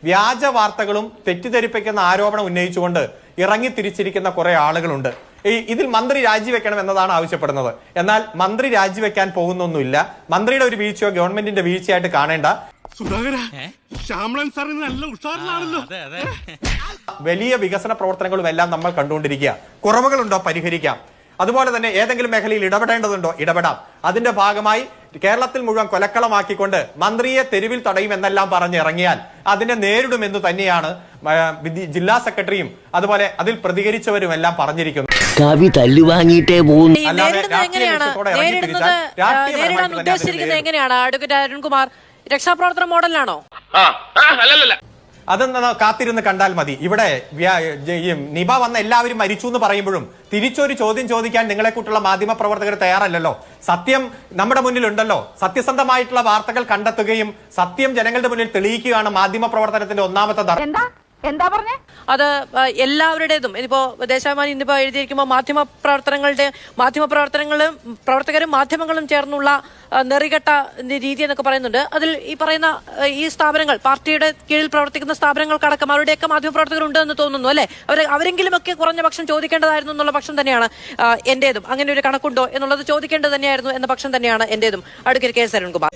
വ്യാജ വാർത്തകളും തെറ്റിദ്ധരിപ്പിക്കുന്ന ആരോപണം ഉന്നയിച്ചുകൊണ്ട് ഇറങ്ങി തിരിച്ചിരിക്കുന്ന കുറെ ആളുകളുണ്ട്. ഇതിൽ മന്ത്രി രാജിവെക്കണം എന്നതാണ് ആവശ്യപ്പെടുന്നത്. എന്നാൽ മന്ത്രി രാജിവെക്കാൻ പോകുന്നൊന്നുമില്ല. മന്ത്രിയുടെ ഒരു വീഴ്ചയോ ഗവൺമെന്റിന്റെ വീഴ്ചയായിട്ട് കാണേണ്ട. വലിയ വികസന പ്രവർത്തനങ്ങളും എല്ലാം നമ്മൾ കണ്ടുകൊണ്ടിരിക്കുക. കുറവുകളുണ്ടോ? പരിഹരിക്കാം. അതുപോലെ തന്നെ ഏതെങ്കിലും മേഖലയിൽ ഇടപെടേണ്ടതുണ്ടോ? ഇടപെടാം. അതിന്റെ ഭാഗമായി കേരളത്തിൽ മുഴുവൻ കൊലക്കളമാക്കിക്കൊണ്ട് മന്ത്രിയെ തെരുവിൽ തടയുമെന്നെല്ലാം പറഞ്ഞ് ഇറങ്ങിയാൽ അതിനെ നേരിടുമെന്ന് തന്നെയാണ് ജില്ലാ സെക്രട്ടറിയും അതുപോലെ അതിൽ പ്രതികരിച്ചവരും എല്ലാം പറഞ്ഞിരിക്കുന്നത്. കവി തല്ലുവാങ്ങിയിട്ടേ പോകുന്നു. എങ്ങനെയാണ് അഡ്വക്കേറ്റ് അരുൺകുമാർ? രക്ഷാപ്രവർത്തന മോഡലാണോ? അതൊന്ന് കാത്തിരുന്ന് കണ്ടാൽ മതി. ഇവിടെ നിപ വന്ന എല്ലാവരും മരിച്ചു എന്ന് പറയുമ്പോഴും തിരിച്ചൊരു ചോദ്യം ചോദിക്കാൻ നിങ്ങളെ കൂട്ടുള്ള മാധ്യമ പ്രവർത്തകർ തയ്യാറല്ലല്ലോ. സത്യം നമ്മുടെ മുന്നിലുണ്ടല്ലോ. സത്യസന്ധമായിട്ടുള്ള വാർത്തകൾ കണ്ടെത്തുകയും സത്യം ജനങ്ങളുടെ മുന്നിൽ തെളിയിക്കുകയാണ് മാധ്യമ പ്രവർത്തനത്തിന്റെ ഒന്നാമത്തെ എന്താ പറഞ്ഞേ? അത് എല്ലാവരുടേതും ഇനിയിപ്പോ ദേശാഭിമാനി ഇന്നിപ്പോ എഴുതിയിരിക്കുമ്പോൾ പ്രവർത്തകരും മാധ്യമങ്ങളും ചേർന്നുള്ള നെറികെട്ട രീതി എന്നൊക്കെ പറയുന്നുണ്ട്. അതിൽ ഈ പറയുന്ന ഈ സ്ഥാപനങ്ങൾ, പാർട്ടിയുടെ കീഴിൽ പ്രവർത്തിക്കുന്ന സ്ഥാപനങ്ങൾക്കടക്കം അവരുടെയൊക്കെ മാധ്യമപ്രവർത്തകർ ഉണ്ടെന്ന് തോന്നുന്നു അല്ലെ? അവരെങ്കിലും ഒക്കെ കുറഞ്ഞ പക്ഷം ചോദിക്കേണ്ടതായിരുന്നു എന്നുള്ള പക്ഷം തന്നെയാണ് എന്റേതും. അങ്ങനെ ഒരു കണക്കുണ്ടോ എന്നുള്ളത് ചോദിക്കേണ്ടത് തന്നെയായിരുന്നു എന്ന പക്ഷം തന്നെയാണ് എന്റേതും. Advocate K S Arunkumar.